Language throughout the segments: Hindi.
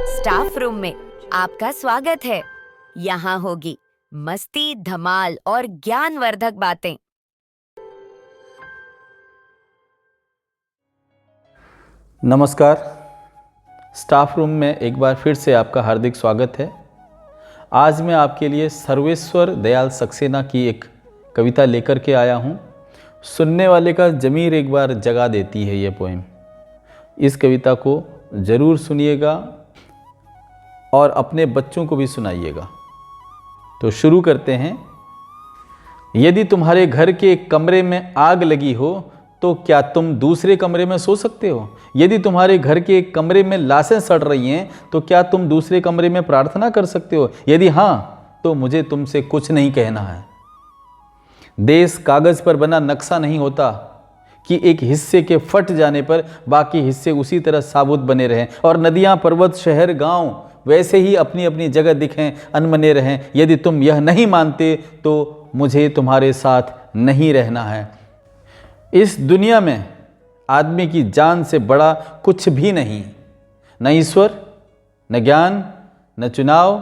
स्टाफ रूम में आपका स्वागत है। यहाँ होगी मस्ती, धमाल और ज्ञानवर्धक बातें। नमस्कार। स्टाफ रूम में एक बार फिर से आपका हार्दिक स्वागत है। आज मैं आपके लिए सर्वेश्वर दयाल सक्सेना की एक कविता लेकर के आया हूँ। सुनने वाले का ज़मीर एक बार जगा देती है ये पोएम। इस कविता को ज़रूर सुनिएगा और अपने बच्चों को भी सुनाइएगा। तो शुरू करते हैं। यदि तुम्हारे घर के एक कमरे में आग लगी हो तो क्या तुम दूसरे कमरे में सो सकते हो? यदि तुम्हारे घर के एक कमरे में लाशें सड़ रही हैं तो क्या तुम दूसरे कमरे में प्रार्थना कर सकते हो? यदि हाँ, तो मुझे तुमसे कुछ नहीं कहना है। देश कागज पर बना नक्शा नहीं होता कि एक हिस्से के फट जाने पर बाकी हिस्से उसी तरह साबुत बने रहें और नदियां, पर्वत, शहर, गांव वैसे ही अपनी अपनी जगह दिखें, अनबने रहें। यदि तुम यह नहीं मानते तो मुझे तुम्हारे साथ नहीं रहना है। इस दुनिया में आदमी की जान से बड़ा कुछ भी नहीं, न ईश्वर, न ज्ञान, न चुनाव।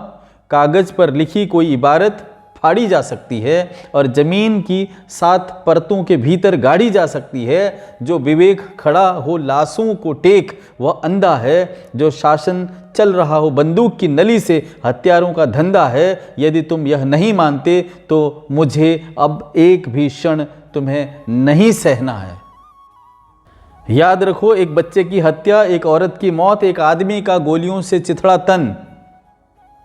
कागज पर लिखी कोई इबारत फाड़ी जा सकती है और जमीन की 7 परतों के भीतर गाड़ी जा सकती है। जो विवेक खड़ा हो लाशों को टेक वह अंधा है। जो शासन चल रहा हो बंदूक की नली से हत्यारों का धंधा है। यदि तुम यह नहीं मानते तो मुझे अब एक भी क्षण तुम्हें नहीं सहना है। याद रखो, एक बच्चे की हत्या, एक औरत की मौत, एक आदमी का गोलियों से चिथड़ा तन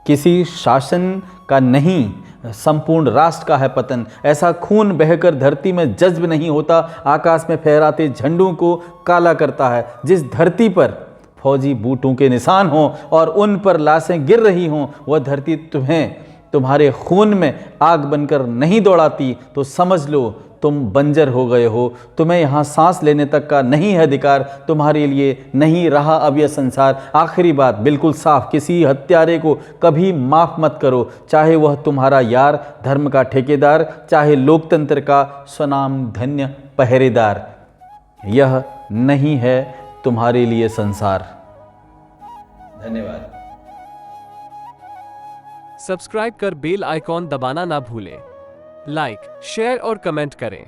किसी शासन का नहीं, संपूर्ण राष्ट्र का है पतन। ऐसा खून बहकर धरती में जज्ब नहीं होता, आकाश में फहराते झंडों को काला करता है। जिस धरती पर फौजी बूटों के निशान हों और उन पर लाशें गिर रही हों, वह धरती तुम्हें तुम्हारे खून में आग बनकर नहीं दौड़ाती तो समझ लो तुम बंजर हो गए हो। तुम्हें यहाँ सांस लेने तक का नहीं है अधिकार। तुम्हारे लिए नहीं रहा अब यह संसार। आखिरी बात बिल्कुल साफ, किसी हत्यारे को कभी माफ मत करो, चाहे वह तुम्हारा यार, धर्म का ठेकेदार, चाहे लोकतंत्र का स्वनाम धन्य पहरेदार। यह नहीं है तुम्हारे लिए संसार। धन्यवाद। सब्सक्राइब कर बेल आइकॉन दबाना ना भूलें। लाइक, शेयर और कमेंट करें।